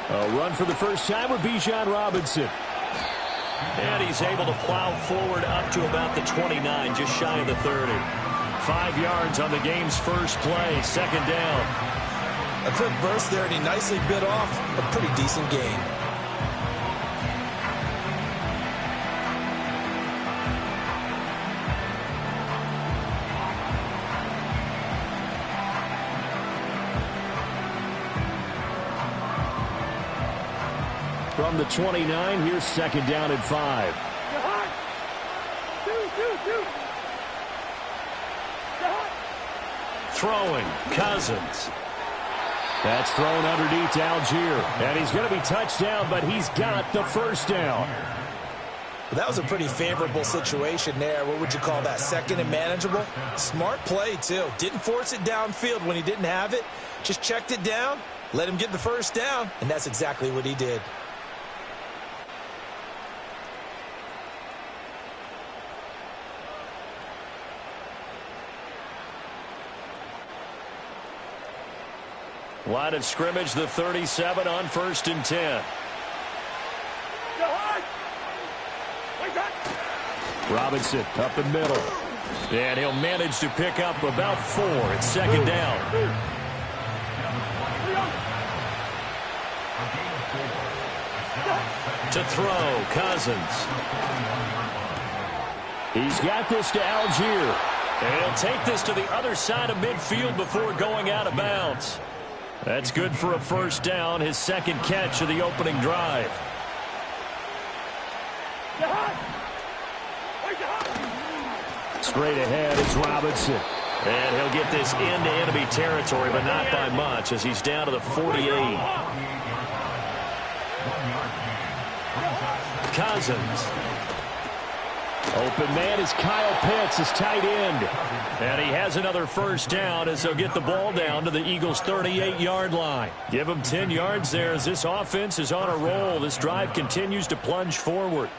A run for the first time with Bijan Robinson. And he's able to plow forward up to about the 29, just shy of the 30. 5 yards on the game's first play, second down. A quick burst there, and he nicely bit off a pretty decent gain. From the 29, here's second down and 5. Throwing, Cousins. That's thrown underneath to Algier. And he's going to be touched down, but he's got the first down. That was a pretty favorable situation there. What would you call that? Second and manageable? Smart play, too. Didn't force it downfield when he didn't have it. Just checked it down, let him get the first down, and that's exactly what he did. Line of scrimmage, the 37 on 1st and 10. Robinson up the middle. And he'll manage to pick up about 4. It's second down. To throw, Cousins. He's got this to Algier. And he'll take this to the other side of midfield before going out of bounds. That's good for a first down, his second catch of the opening drive. Straight ahead, it's Robinson. And he'll get this into enemy territory, but not by much, as he's down to the 48. Cousins. Open man is Kyle Pitts, his tight end. And he has another first down as they'll get the ball down to the Eagles' 38-yard line. Give him 10 yards there as this offense is on a roll. This drive continues to plunge forward.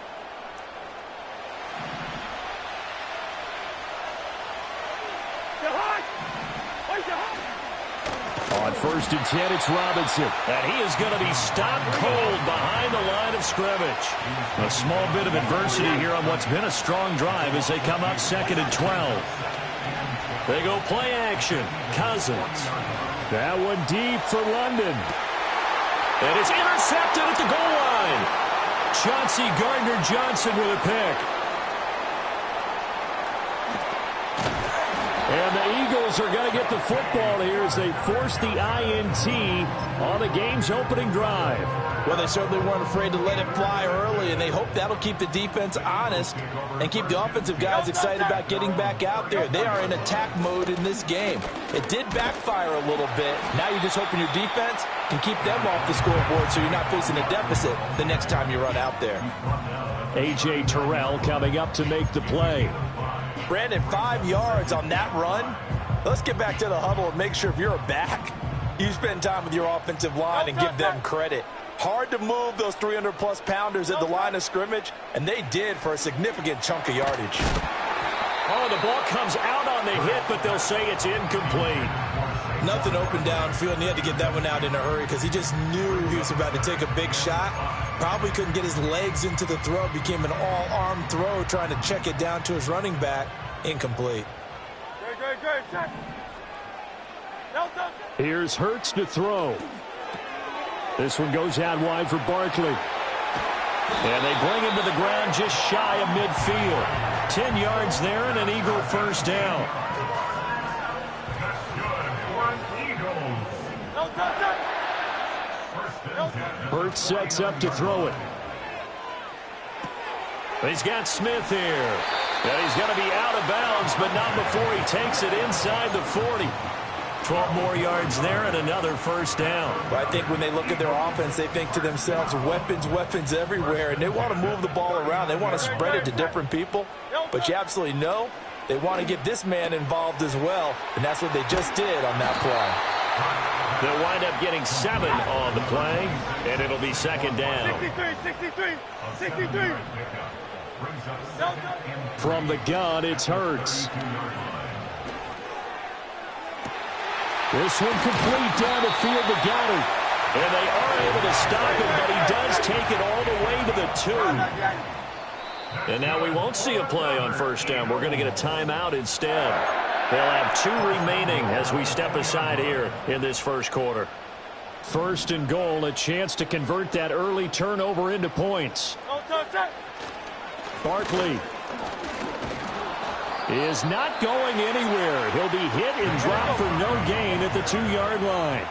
On 1st and 10, it's Robinson. And he is going to be stopped cold behind the line of scrimmage. A small bit of adversity here on what's been a strong drive as they come up 2nd and 12. They go play action. Cousins. That one deep for London. And it's intercepted at the goal line. Chauncey Gardner-Johnson with a pick. And the Eagles are going to get the football here as they force the INT on the game's opening drive. Well, they certainly weren't afraid to let it fly early, and they hope that'll keep the defense honest and keep the offensive guys excited about getting back out there. They are in attack mode in this game. It did backfire a little bit. Now you're just hoping your defense can keep them off the scoreboard so you're not facing a deficit the next time you run out there. A.J. Terrell coming up to make the play. Brandon, 5 yards on that run. Let's get back to the huddle and make sure if you're a back, you spend time with your offensive line and give them credit. Hard to move those 300-plus pounders at the line of scrimmage, and they did for a significant chunk of yardage. Oh, the ball comes out on the hit, but they'll say it's incomplete. Nothing open downfield, and he had to get that one out in a hurry because he just knew he was about to take a big shot. Probably couldn't get his legs into the throw. Became an all-arm throw trying to check it down to his running back. Incomplete. Here's Hurts to throw. This one goes out wide for Barkley. And they bring him to the ground just shy of midfield. 10 yards there and an Eagle first down. Hurts sets up to throw it. He's got Smith here. And he's going to be out of bounds, but not before he takes it inside the 40. 12 more yards there and another first down. But I think when they look at their offense, they think to themselves, weapons everywhere, and they want to move the ball around. They want to spread it to different people. But you absolutely know they want to get this man involved as well, and that's what they just did on that play. They'll wind up getting 7 on the play, and it'll be second down. 63. From the gun, it's Hurts. This one complete down the field to Goddard. And they are able to stop him, but he does take it all the way to the 2. And now we won't see a play on first down. We're going to get a timeout instead. They'll have 2 remaining as we step aside here in this first quarter. First and goal, a chance to convert that early turnover into points. Barkley is not going anywhere. He'll be hit and dropped for no gain at the 2-yard line.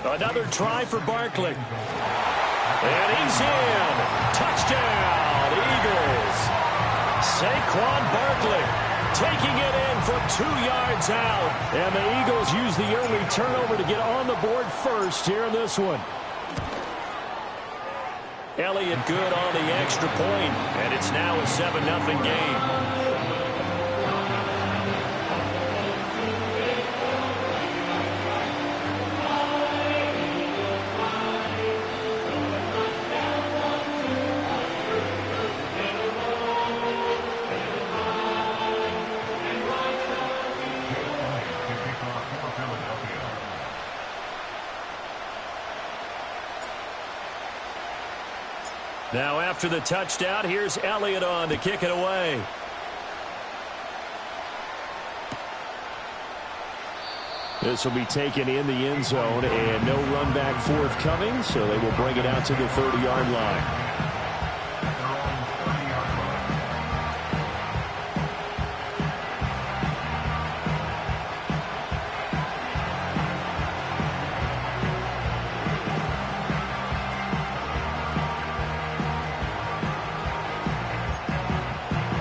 Another try for Barkley. And he's in. Touchdown, Eagles. Saquon Barkley taking it in from 2 yards out. And the Eagles use the early turnover to get on the board first here in this one. Elliott good on the extra point, and it's now a 7-0 game. Now after the touchdown, here's Elliott on to kick it away. This will be taken in the end zone, and no run back forthcoming, so they will bring it out to the 30-yard line.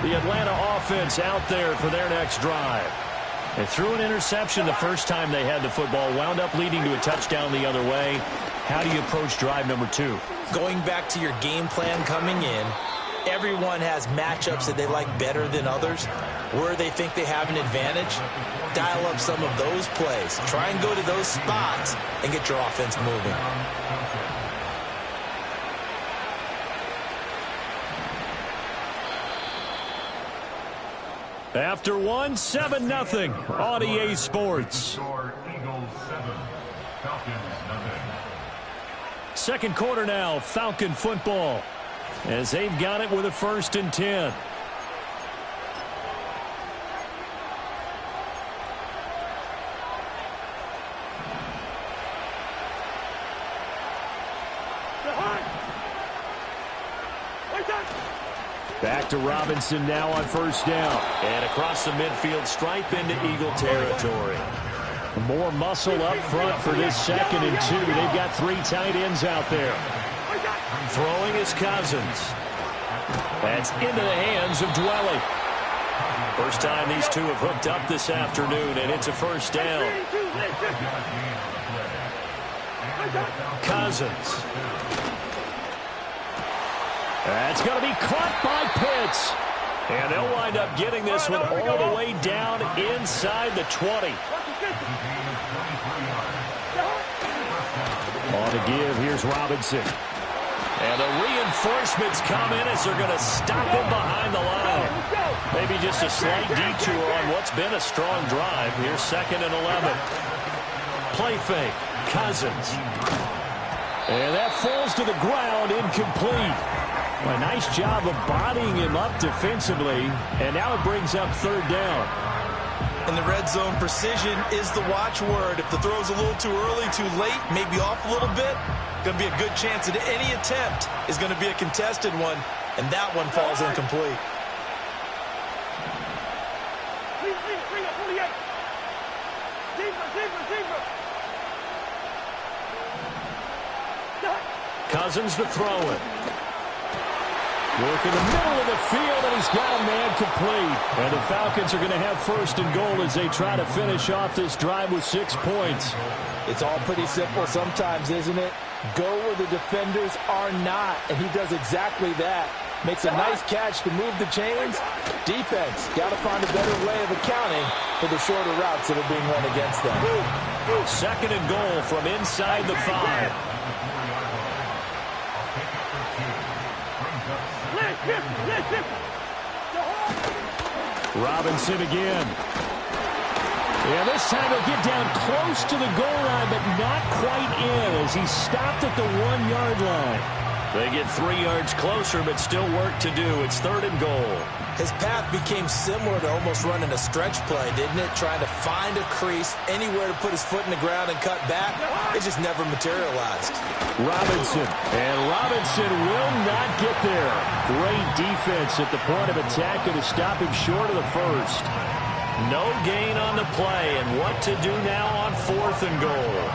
The Atlanta offense out there for their next drive. They threw an interception the first time they had the football, wound up leading to a touchdown the other way. How do you approach drive number 2? Going back to your game plan coming in, everyone has matchups that they like better than others. Where they think they have an advantage, dial up some of those plays. Try and go to those spots and get your offense moving. After 1, 7-0 on EA Sports. Second quarter now, Falcon football, as they've got it with a 1st and 10. Back to Robinson now on first down. And across the midfield stripe into Eagle territory. More muscle up front for this 2nd and 2. They've got 3 tight ends out there. Throwing is Cousins. That's into the hands of Dwelly. First time these two have hooked up this afternoon, and it's a first down. Cousins. That's going to be caught by Pitts. And they'll wind up getting this one all the way down inside the 20. On the give, here's Robinson. And the reinforcements come in as they're going to stop him behind the line. Maybe just a slight detour on what's been a strong drive. Here's 2nd and 11. Play fake. Cousins. And that falls to the ground, incomplete. A nice job of bodying him up defensively, and now it brings up 3rd down. In the red zone, precision is the watchword. If the throw's a little too early, too late, maybe off a little bit, going to be a good chance that any attempt is going to be a contested one, and that one falls incomplete. Cousins to throw it. Work in the middle of the field, and he's got a man complete. And the Falcons are going to have 1st and goal as they try to finish off this drive with 6 points. It's all pretty simple sometimes, isn't it? Go where the defenders are not, and he does exactly that. Makes a nice catch to move the chains. Defense got to find a better way of accounting for the shorter routes that are being run against them. 2nd and goal from inside the 5. Robinson again. Yeah, this time he'll get down close to the goal line, but not quite in as he stopped at the 1-yard line. They get 3 yards closer, but still work to do. It's 3rd and goal. His path became similar to almost running a stretch play, didn't it? Trying to find a crease, anywhere to put his foot in the ground and cut back. It just never materialized. Robinson. And Robinson will not get there. Great defense at the point of attack to stop him short of the first. No gain on the play, and what to do now on 4th and goal.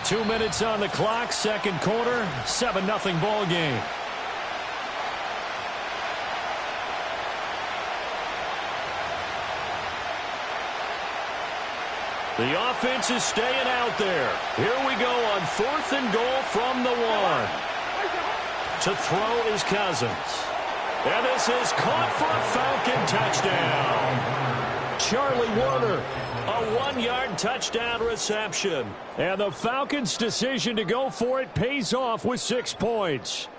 Two minutes on the clock, second quarter, 7-0 ball game. The offense is staying out there. Here we go on 4th and goal from the 1. To throw is Cousins. And this is caught for a Falcon touchdown. Charlie Warner. A 1-yard touchdown reception. And the Falcons' decision to go for it pays off with 6 points.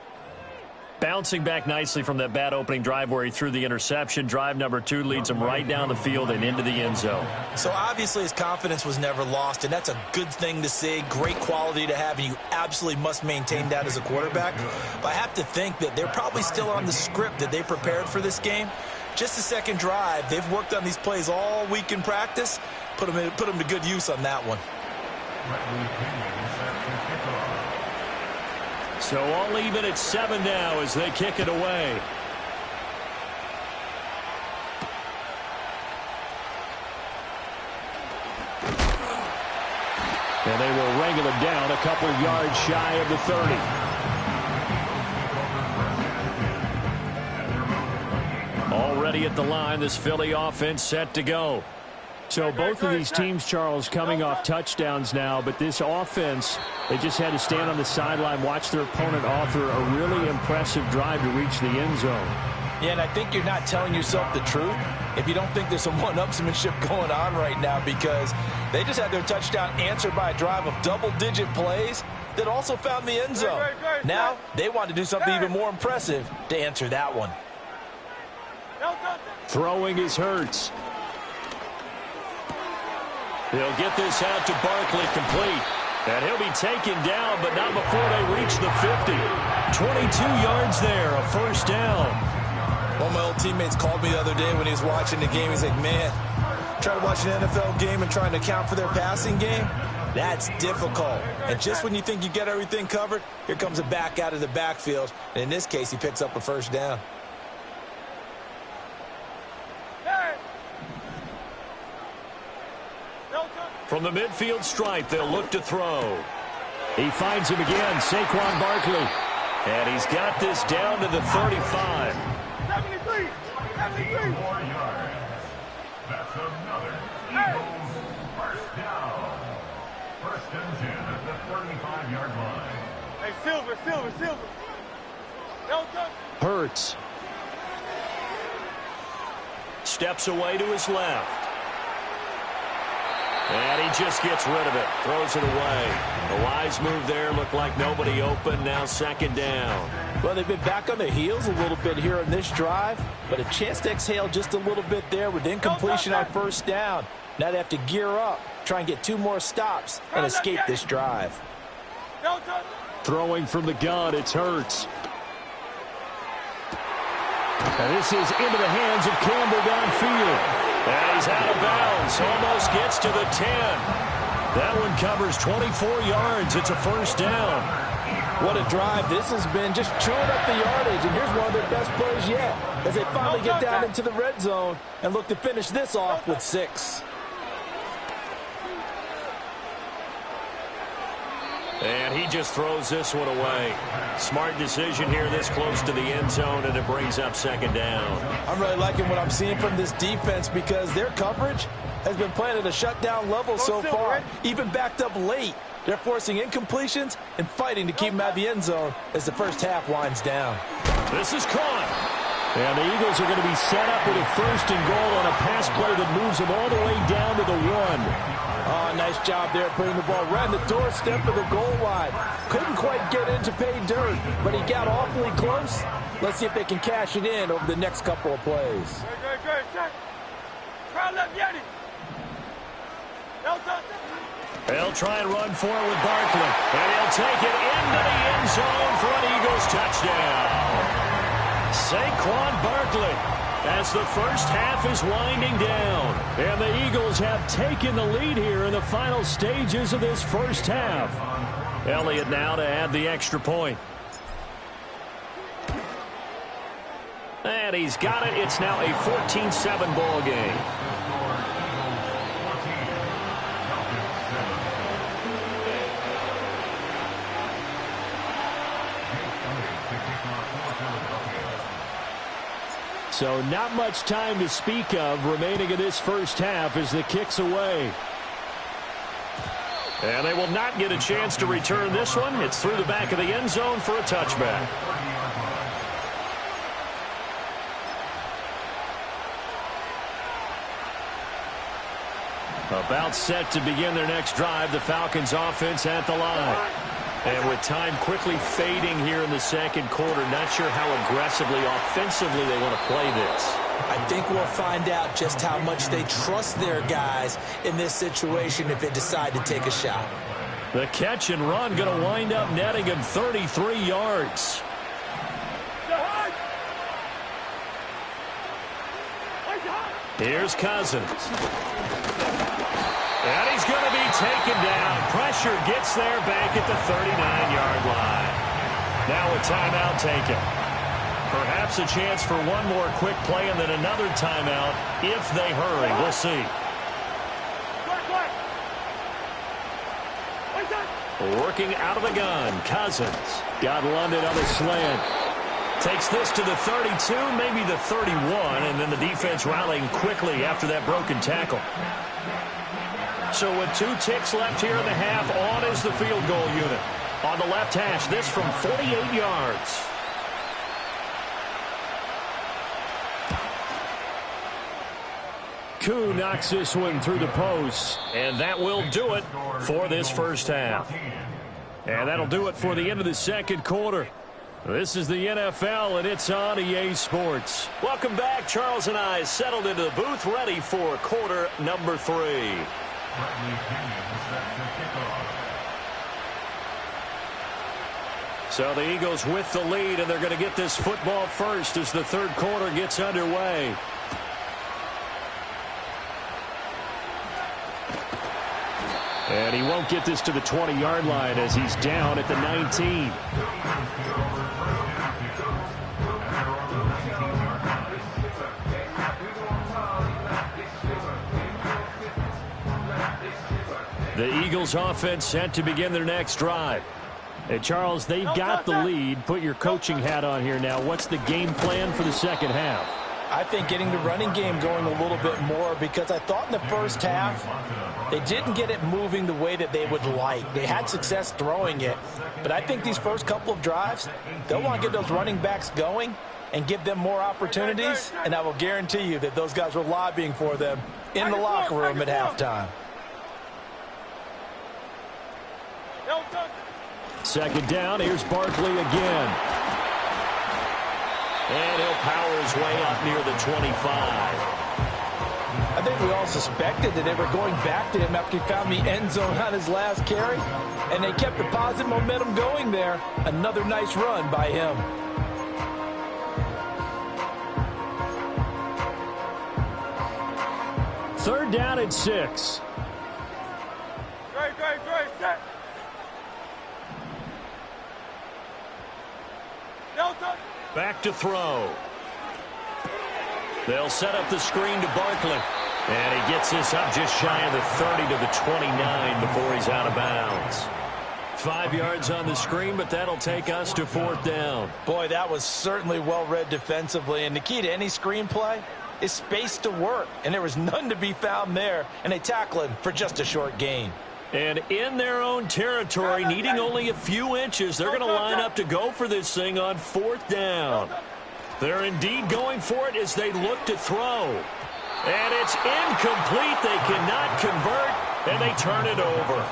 Bouncing back nicely from that bad opening drive where he threw the interception. Drive number 2 leads him right down the field and into the end zone. So obviously his confidence was never lost, and that's a good thing to see. Great quality to have, and you absolutely must maintain that as a quarterback. But I have to think that they're probably still on the script that they prepared for this game. Just the second drive, they've worked on these plays all week in practice. Put them to good use on that one. So all even at 7 now as they kick it away. And they will wrangle him down a couple yards shy of the 30. Already at the line, this Philly offense set to go. So both of these teams, Charles, coming off touchdowns now, but this offense, they just had to stand on the sideline, watch their opponent offer a really impressive drive to reach the end zone. Yeah, and I think you're not telling yourself the truth if you don't think there's some one-upsmanship going on right now, because they just had their touchdown answered by a drive of double-digit plays that also found the end zone. Now they want to do something even more impressive to answer that one. Throwing is Hurts. They'll get this out to Barkley complete. And he'll be taken down, but not before they reach the 50. 22 yards there, a first down. One of my old teammates called me the other day when he was watching the game. He's like, man, trying to watch an NFL game and trying to account for their passing game, that's difficult. And just when you think you get everything covered, here comes a back out of the backfield. And in this case, he picks up a first down. From the midfield stripe, they'll look to throw. He finds him again, Saquon Barkley. And he's got this down to the 35. 73. 73. That's another Eagles first down. First and 10 at the 35-yard line. Hey, Silver. Don't touch. Hurts. Steps away to his left. And he just gets rid of it. Throws it away. A wise move there. Looked like nobody open. Now second down. Well, they've been back on their heels a little bit here on this drive, but a chance to exhale just a little bit there with incompletion on first down. Now they have to gear up, try and get 2 more stops, and escape this drive. Throwing from the gun, it's Hurts. And this is into the hands of Campbell downfield. And he's out of bounds. Almost gets to the 10. That one covers 24 yards. It's a first down. What a drive this has been, just chewing up the yardage. And here's one of their best plays yet as they finally get down into the red zone and look to finish this off with 6. And he just throws this one away. Smart decision here this close to the end zone, and it brings up second down. I'm really liking what I'm seeing from this defense because their coverage has been playing at a shutdown level so far, even backed up late. They're forcing incompletions and fighting to keep them out of the end zone as the first half winds down. This is caught. And the Eagles are going to be set up with a first and goal on a pass play that moves them all the way down to the 1. Oh, Oh, nice job there putting the ball right on the doorstep of the goal line. Couldn't quite get in to pay dirt, but he got awfully close. Let's see if they can cash it in over the next couple of plays. Good. Check. Try left Yeti. They'll try and run for it with Barkley. And he'll take it into the end zone for an Eagles touchdown. Saquon Barkley, as the first half is winding down. And the Eagles have taken the lead here in the final stages of this first half. Elliott now to add the extra point. And he's got it. It's now a 14-7 ball game. So not much time to speak of remaining in this first half as the kick's away. And they will not get a chance to return this one. It's through the back of the end zone for a touchback. About set to begin their next drive, the Falcons offense at the line. And with time quickly fading here in the second quarter, not sure how aggressively, offensively they want to play this. I think we'll find out just how much they trust their guys in this situation if they decide to take a shot. The catch and run going to wind up netting him 33 yards. Here's Cousins. And he's going to be taken down. Pressure gets there back at the 39-yard line. Now a timeout taken. Perhaps a chance for one more quick play and then another timeout if they hurry. We'll see. Working out of the gun. Cousins got London on the slant. Takes this to the 32, maybe the 31, and then the defense rallying quickly after that broken tackle. So with 2 ticks left here in the half, on is the field goal unit. On the left hash, this from 48 yards. Koo knocks this one through the post, and that will do it for this first half. And that'll do it for the end of the second quarter. This is the NFL, and it's on EA Sports. Welcome back. Charles and I settled into the booth, ready for quarter number 3. So the Eagles with the lead, and they're going to get this football first as the third quarter gets underway. And he won't get this to the 20-yard line as he's down at the 19. The Eagles offense set to begin their next drive. Hey, Charles, they've got the lead. Put your coaching hat on here now. What's the game plan for the second half? I think getting the running game going a little bit more, because I thought in the first half they didn't get it moving the way that they would like. They had success throwing it, but I think these first couple of drives, they'll want to get those running backs going and give them more opportunities, and I will guarantee you that those guys were lobbying for them in the locker room at halftime. Second down, here's Barkley again. And he'll power his way up near the 25. I think we all suspected that they were going back to him after he found the end zone on his last carry, and they kept the positive momentum going there. Another nice run by him. Third down and 6. Great, set. Back to throw. They'll set up the screen to Barkley. And he gets this up just shy of the 30 to the 29 before he's out of bounds. 5 yards on the screen, but that'll take us to fourth down. Boy, that was certainly well read defensively. And the key to any screen play is space to work. And there was none to be found there. And they tackle him for just a short gain. And in their own territory, needing only a few inches, they're going to line up to go for this thing on fourth down. They're indeed going for it as they look to throw. And it's incomplete. They cannot convert. And they turn it over.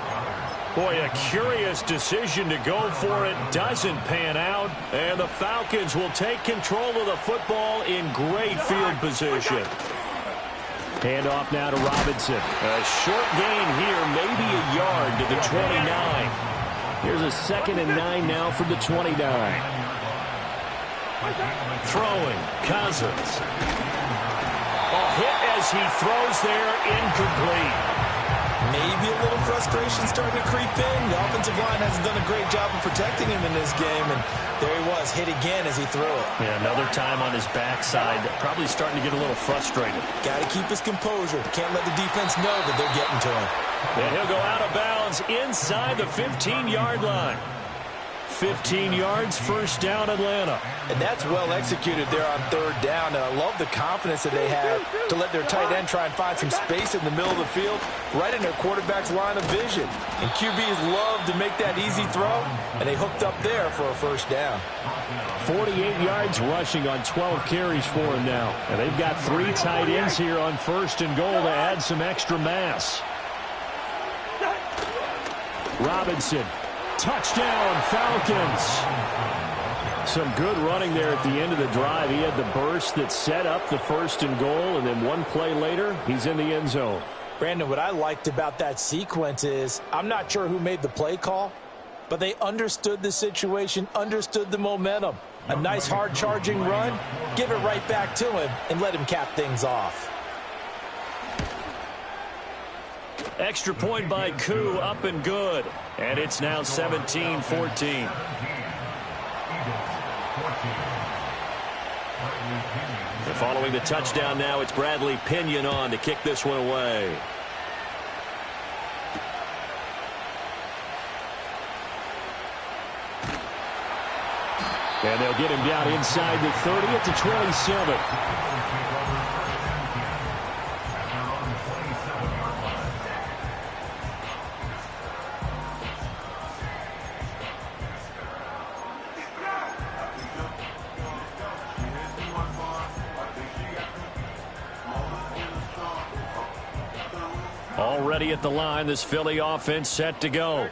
Boy, a curious decision to go for it. Doesn't pan out. And the Falcons will take control of the football in great field position. Handoff now to Robinson. A short gain here, maybe a yard to the 29. Here's a 2nd and 9 now from the 29. Throwing, Cousins. A hit as he throws there, incomplete. Maybe a little frustration starting to creep in. The offensive line hasn't done a great job of protecting him in this game, and there he was, hit again as he threw it. Yeah, another time on his backside, probably starting to get a little frustrated. Got to keep his composure. Can't let the defense know that they're getting to him. And he'll go out of bounds inside the 15-yard line. 15 yards, first down, Atlanta. And that's well executed there on 3rd down, and I love the confidence that they have to let their tight end try and find some space in the middle of the field, right in their quarterback's line of vision. And QBs love to make that easy throw, and they hooked up there for a first down. 48 yards rushing on 12 carries for him now. And they've got 3 tight ends here on 1st and goal to add some extra mass. Robinson. Touchdown, Falcons. Some good running there at the end of the drive. He had the burst that set up the 1st and goal, and then one play later, he's in the end zone. Brandon, what I liked about that sequence is I'm not sure who made the play call, but they understood the situation, understood the momentum. A nice hard-charging run, give it right back to him, and let him cap things off. Extra point by Koo, up and good. And it's now 17-14. Following the touchdown now, it's Bradley Pinion on to kick this one away. And they'll get him down inside the 30 at the 27. Already at the line, this Philly offense set to go.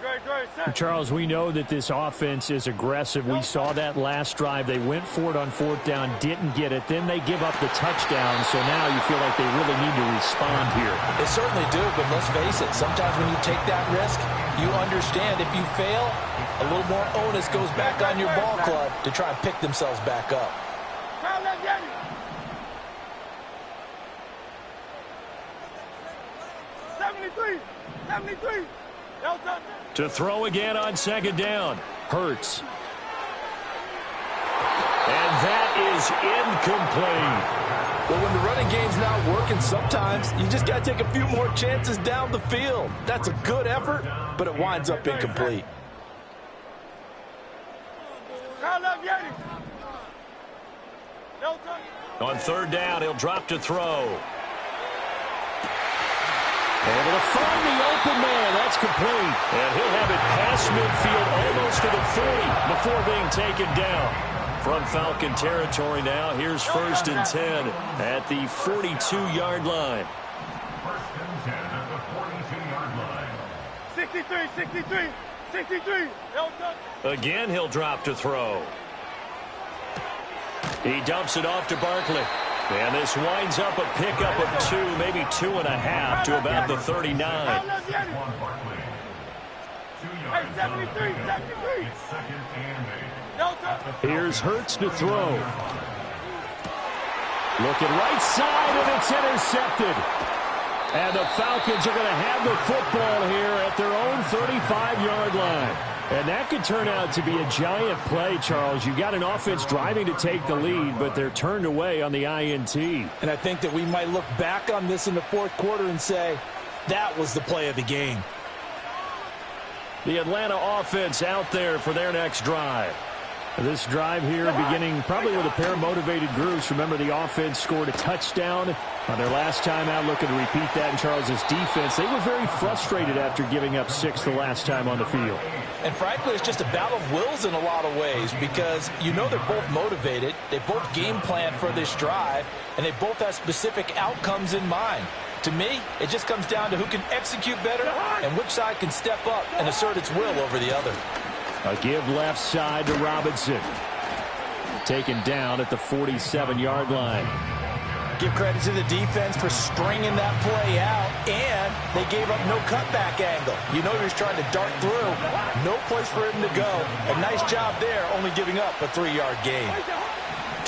Charles, we know that this offense is aggressive. We saw that last drive. They went for it on 4th down, didn't get it. Then they give up the touchdown, so now you feel like they really need to respond here. They certainly do, but let's face it, sometimes when you take that risk, you understand if you fail, a little more onus goes back on your ball club to try and pick themselves back up. 73. To throw again on 2nd down. Hurts. And that is incomplete. Well, when the running game's not working, sometimes you just got to take a few more chances down the field. That's a good effort, but it winds up incomplete. On 3rd down, he'll drop to throw. Able to find the open man. That's complete. And he'll have it past midfield almost to the 40 before being taken down. From Falcon territory now, here's 1st and 10 at the 42-yard line. 1st and 10 at the 42-yard line. 63. Again, he'll drop to throw. He dumps it off to Barkley. And this winds up a pickup of 2, maybe 2.5 to about the 39. Here's Hurts to throw. Looking right side, and it's intercepted. And the Falcons are going to have the football here at their own 35-yard line. And that could turn out to be a giant play, Charles. You've got an offense driving to take the lead, but they're turned away on the INT. And I think that we might look back on this in the 4th quarter and say, that was the play of the game. The Atlanta offense out there for their next drive. This drive here beginning probably with a pair of motivated groups. Remember, the offense scored a touchdown on their last time out, looking to repeat that in Charles's defense. They were very frustrated after giving up 6 the last time on the field. And frankly, it's just a battle of wills in a lot of ways because you know they're both motivated. They both game plan for this drive, and they both have specific outcomes in mind. To me, it just comes down to who can execute better and which side can step up and assert its will over the other. A give left side to Robinson. Taken down at the 47-yard line. Give credit to the defense for stringing that play out, and they gave up no cutback angle. You know he was trying to dart through. No place for him to go. A nice job there, only giving up a 3-yard gain.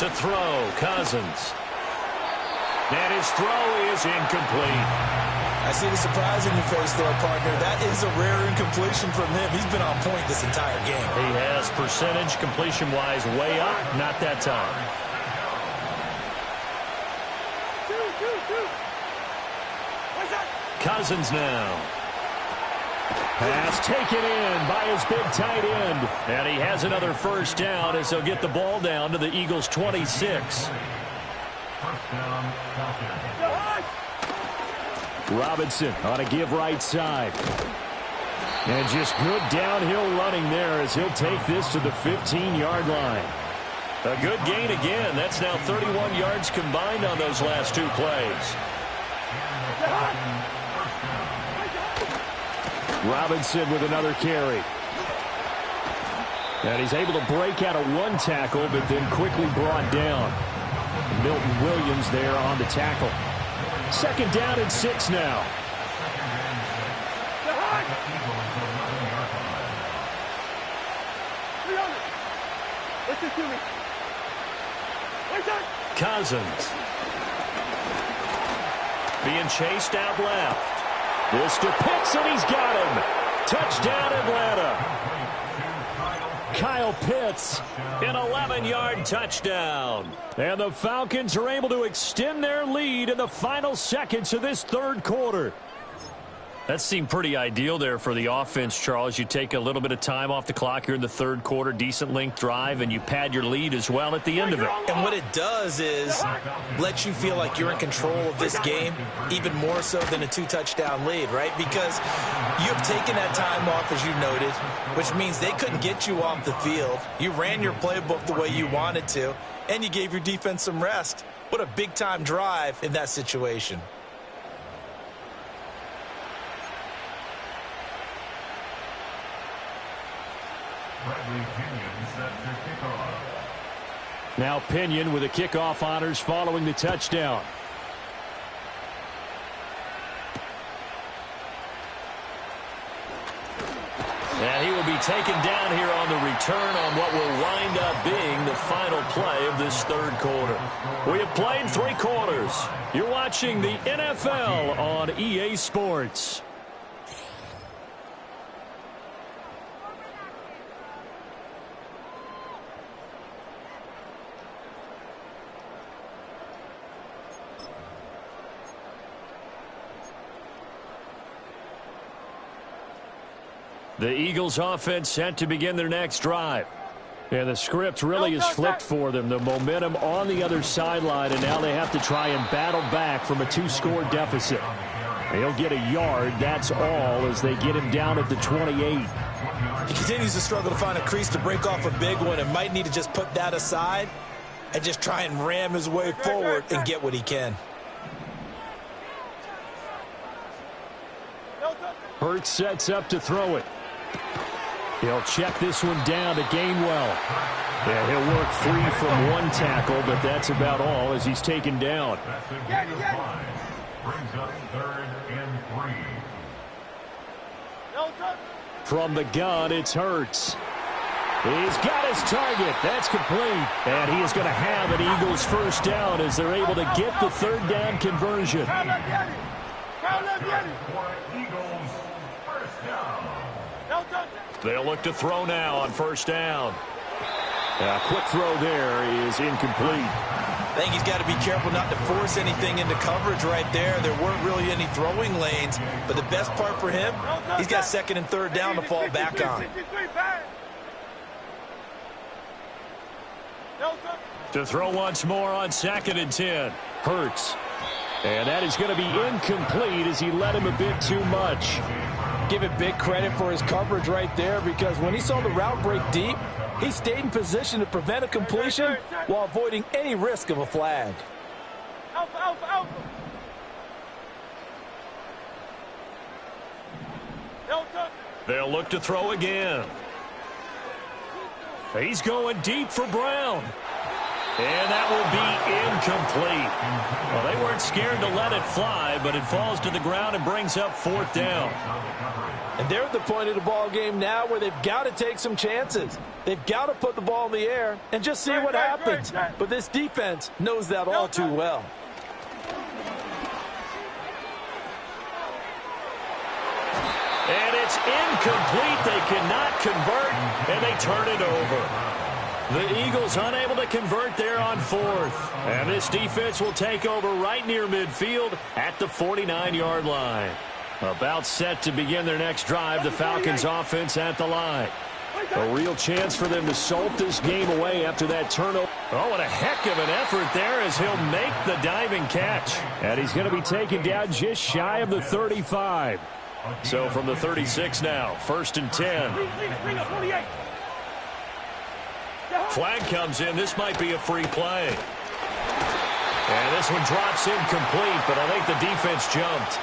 To throw, Cousins. And his throw is incomplete. I see the surprise in your face there, partner. That is a rare incompletion from him. He's been on point this entire game. He has percentage completion-wise way up, not that time. Cousins now. Pass taken in by his big tight end. And he has another first down as he'll get the ball down to the Eagles' 26. Robinson on a give right side. And just good downhill running there as he'll take this to the 15-yard line. A good gain again. That's now 31 yards combined on those last two plays. Robinson with another carry. And he's able to break out of one tackle, but then quickly brought down. Milton Williams there on the tackle. Second down and 6 now. Cousins. Being chased out left. This to Pitts, and he's got him. Touchdown, Atlanta. Kyle Pitts, an 11-yard touchdown. And the Falcons are able to extend their lead in the final seconds of this third quarter. That seemed pretty ideal there for the offense, Charles. You take a little bit of time off the clock here in the third quarter, decent length drive, and you pad your lead as well at the end of it. And what it does is let you feel like you're in control of this game, even more so than a 2-touchdown lead, right? Because you have taken that time off, as you noted, which means they couldn't get you off the field. You ran your playbook the way you wanted to, and you gave your defense some rest. What a big-time drive in that situation. Now Pinion with the kickoff honors following the touchdown. And he will be taken down here on the return on what will wind up being the final play of this third quarter. We have played 3 quarters. You're watching the NFL on EA Sports. The Eagles offense set to begin their next drive. And the script really is flipped for them. The momentum on the other sideline, and now they have to try and battle back from a 2-score deficit. They'll get a yard, that's all, as they get him down at the 28. He continues to struggle to find a crease to break off a big one and might need to just put that aside and just try and ram his way forward and get what he can. Hurts sets up to throw it. He'll check this one down to Gainwell. Yeah, he'll work 3 from 1 tackle, but that's about all as he's taken down. Brings up 3rd and 3. From the gun, it's Hurts. He's got his target. That's complete. And he is going to have an Eagles first down as they're able to get the third down conversion. Eagles first down. They'll look to throw now on first down. A quick throw there is incomplete. I think he's got to be careful not to force anything into coverage right there. There weren't really any throwing lanes, but the best part for him, he's got 2nd and 3rd down to fall back on. To throw once more on 2nd and 10. Hurts. And that is going to be incomplete as he led him a bit too much. Give it big credit for his coverage right there, because when he saw the route break deep, he stayed in position to prevent a completion while avoiding any risk of a flag. They'll look to throw again. He's going deep for Brown. And that will be incomplete. Well, they weren't scared to let it fly, but it falls to the ground and brings up 4th down. And they're at the point of the ball game now where they've got to take some chances. They've got to put the ball in the air and just see what happens. But this defense knows that all too well. And it's incomplete. They cannot convert, and they turn it over. The Eagles unable to convert there on 4th. And this defense will take over right near midfield at the 49-yard line. About set to begin their next drive, the Falcons offense at the line. A real chance for them to salt this game away after that turnover. Oh, what a heck of an effort there as he'll make the diving catch. And he's going to be taken down just shy of the 35. So from the 36 now, 1st and 10. Flag comes in. This might be a free play. And this one drops incomplete, but I think the defense jumped.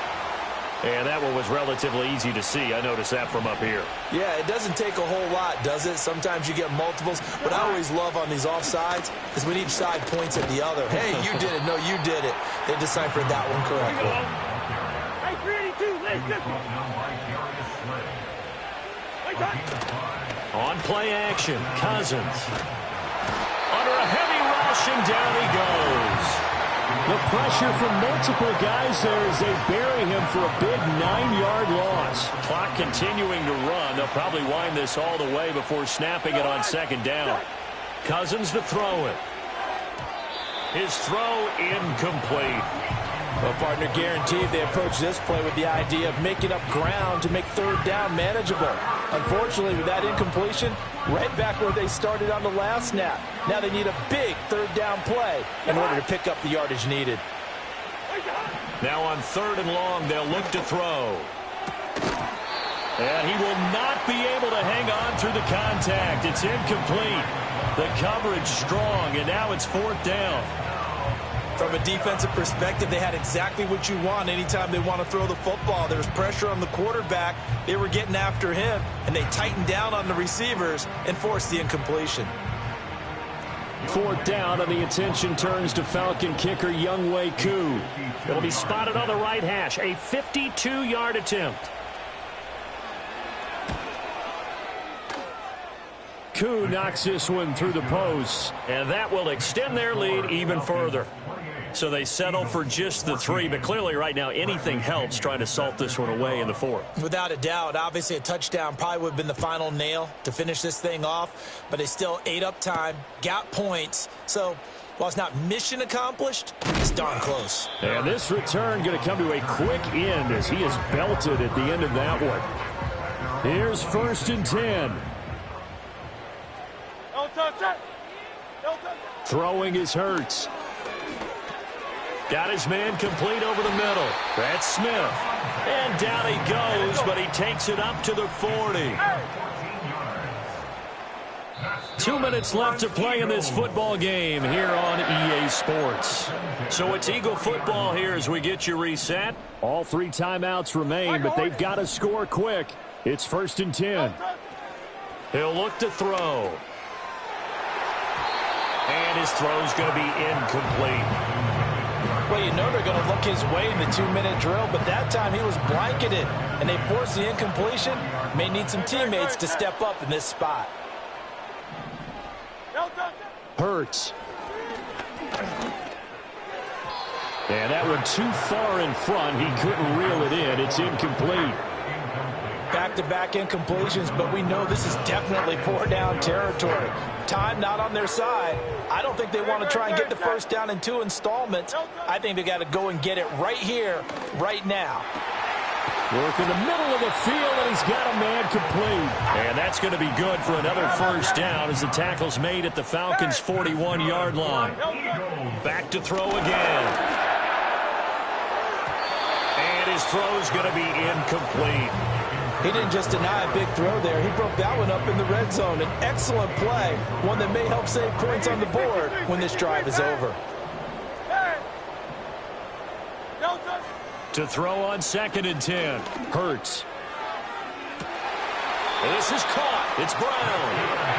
And that one was relatively easy to see. I noticed that from up here. Yeah, it doesn't take a whole lot, does it? Sometimes you get multiples. What I always love on these offsides is when each side points at the other. Hey, you did it. No, you did it. They deciphered that one correctly. On play action, Cousins. Under a heavy rush, and down he goes. The pressure from multiple guys there as they bury him for a big 9-yard loss. Clock continuing to run. They'll probably wind this all the way before snapping it on 2nd down. Cousins to throw it. His throw incomplete. Well, partner, guaranteed they approach this play with the idea of making up ground to make 3rd down manageable. Unfortunately, with that incompletion, right back where they started on the last snap. Now they need a big 3rd down play in order to pick up the yardage needed. Now on 3rd and long, they'll look to throw. And he will not be able to hang on through the contact. It's incomplete. The coverage strong, and now it's 4th down. From a defensive perspective, they had exactly what you want anytime they want to throw the football. There was pressure on the quarterback. They were getting after him, and they tightened down on the receivers and forced the incompletion. 4th down, and the attention turns to Falcon kicker Younghoe Koo. It'll be spotted on the right hash, a 52-yard attempt. Koo knocks this one through the post, and that will extend their lead even further. So they settle for just the 3, but clearly right now anything helps trying to salt this one away in the 4th. Without a doubt, obviously a touchdown probably would have been the final nail to finish this thing off, but they still ate up time, got points. So while it's not mission accomplished, it's darn close. And this return going to come to a quick end as he is belted at the end of that one. Here's 1st and 10. Throwing is Hurts. Got his man complete over the middle. That's Smith. And down he goes, but he takes it up to the 40. 2 minutes left to play in this football game here on EA Sports. So it's Eagle football here as we get you reset. All 3 timeouts remain, but they've got to score quick. It's 1st and 10. He'll look to throw. And his throw's going to be incomplete. Well, you know they're going to look his way in the 2-minute drill, but that time he was blanketed, and they forced the incompletion. May need some teammates to step up in this spot. Hurts. And that one too far in front. He couldn't reel it in. It's incomplete. Back-to-back incompletions, but we know this is definitely 4-down territory. Time not on their side. I don't think they want to try and get the 1st down in 2 installments. I think they got to go and get it right here, right now. Work in the middle of the field, and he's got a man complete. And that's going to be good for another 1st down as the tackle's made at the Falcons' 41-yard line. Back to throw again. And his throw's going to be incomplete. He didn't just deny a big throw there. He broke that one up in the red zone. An excellent play, one that may help save points on the board when this drive is over. To throw on 2nd and 10. Hurts. This is caught. It's Brown.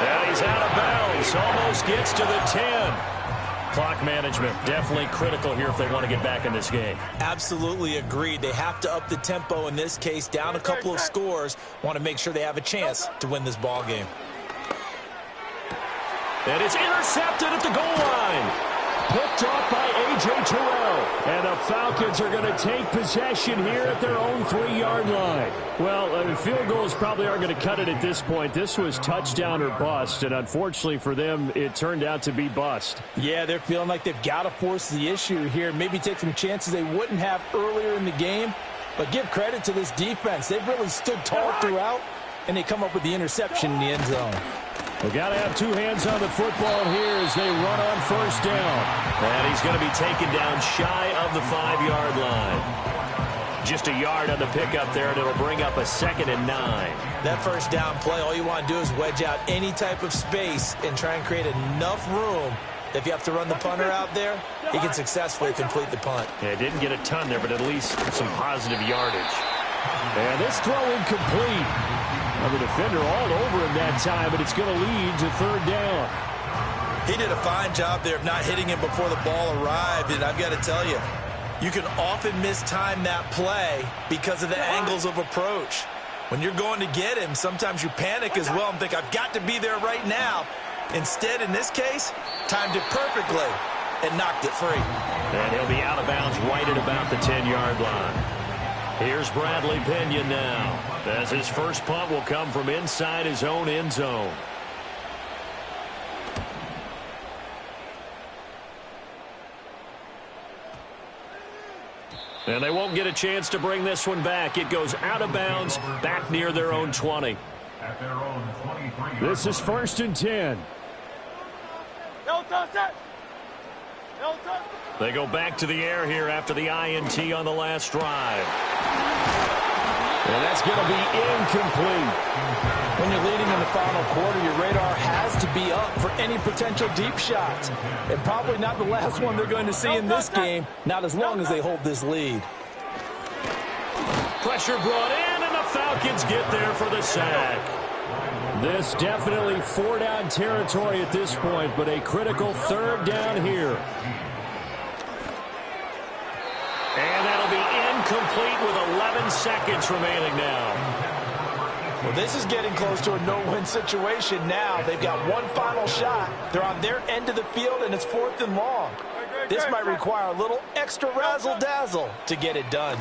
And he's out of bounds. Almost gets to the 10. Clock management definitely critical here if they want to get back in this game. Absolutely agreed. They have to up the tempo in this case, down a couple of scores. Want to make sure they have a chance to win this ball game. And it's intercepted at the goal line. Picked off by A.J. Terrell. And the Falcons are going to take possession here at their own 3-yard line. Well, field goals probably aren't going to cut it at this point. This was touchdown or bust, and unfortunately for them, it turned out to be bust. Yeah, they're feeling like they've got to force the issue here. Maybe take some chances they wouldn't have earlier in the game. But give credit to this defense. They've really stood tall throughout, and they come up with the interception in the end zone. We've got to have two hands on the football here as they run on first down. And he's going to be taken down shy of the 5-yard line. Just a yard on the pickup there, and it'll bring up a 2nd and 9. That first down play, all you want to do is wedge out any type of space and try and create enough room. If you have to run the punter out there, he can successfully complete the punt. Yeah, didn't get a ton there, but at least some positive yardage. And this throw incomplete. The defender all over him that time, but it's going to lead to 3rd down. He did a fine job there of not hitting him before the ball arrived, and I've got to tell you, you can often mistime that play because of the angles of approach. When you're going to get him, sometimes you panic as well and think, I've got to be there right now. Instead, in this case, timed it perfectly and knocked it free. And he'll be out of bounds right at about the 10-yard line. Here's Bradley Pena now, as his first punt will come from inside his own end zone. And they won't get a chance to bring this one back. It goes out of bounds, back near their own 20. At their own 23. This is 1st and 10. They go back to the air here after the INT on the last drive. And that's going to be incomplete. When you're leading in the final quarter, your radar has to be up for any potential deep shots. And probably not the last one they're going to see in this game, not as long as they hold this lead. Pressure brought in, and the Falcons get there for the sack. This definitely 4-down territory at this point, but a critical 3rd down here. And that'll be incomplete with 11 seconds remaining now. Well, this is getting close to a no-win situation now. They've got one final shot. They're on their end of the field, and it's 4th and long. This might require a little extra razzle-dazzle to get it done.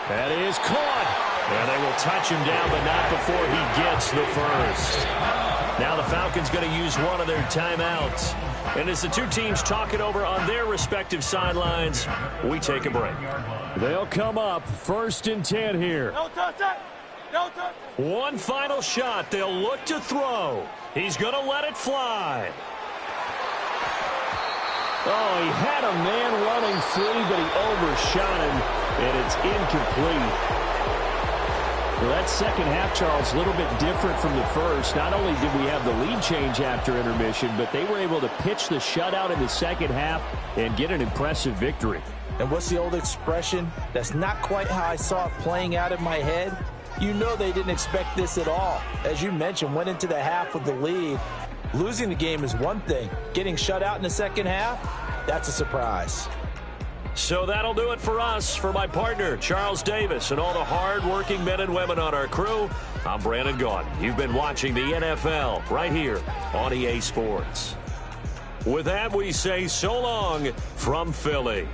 That is caught. And they will touch him down, but not before he gets the first. Now the Falcons going to use one of their timeouts. And as the two teams talk it over on their respective sidelines, we take a break. They'll come up 1st and 10 here. No touch it. No touch it. One final shot. They'll look to throw. He's going to let it fly. Oh, he had a man running free, but he overshot him, and it's incomplete. Well, that second half, Charles, a little bit different from the first. Not only did we have the lead change after intermission, but they were able to pitch the shutout in the second half and get an impressive victory. And what's the old expression? That's not quite how I saw it playing out in my head. You know they didn't expect this at all. As you mentioned, went into the half with the lead. Losing the game is one thing. Getting shut out in the second half, that's a surprise. So that'll do it for us. For my partner, Charles Davis, and all the hard-working men and women on our crew, I'm Brandon Gaudin. You've been watching the NFL right here on EA Sports. With that, we say so long from Philly.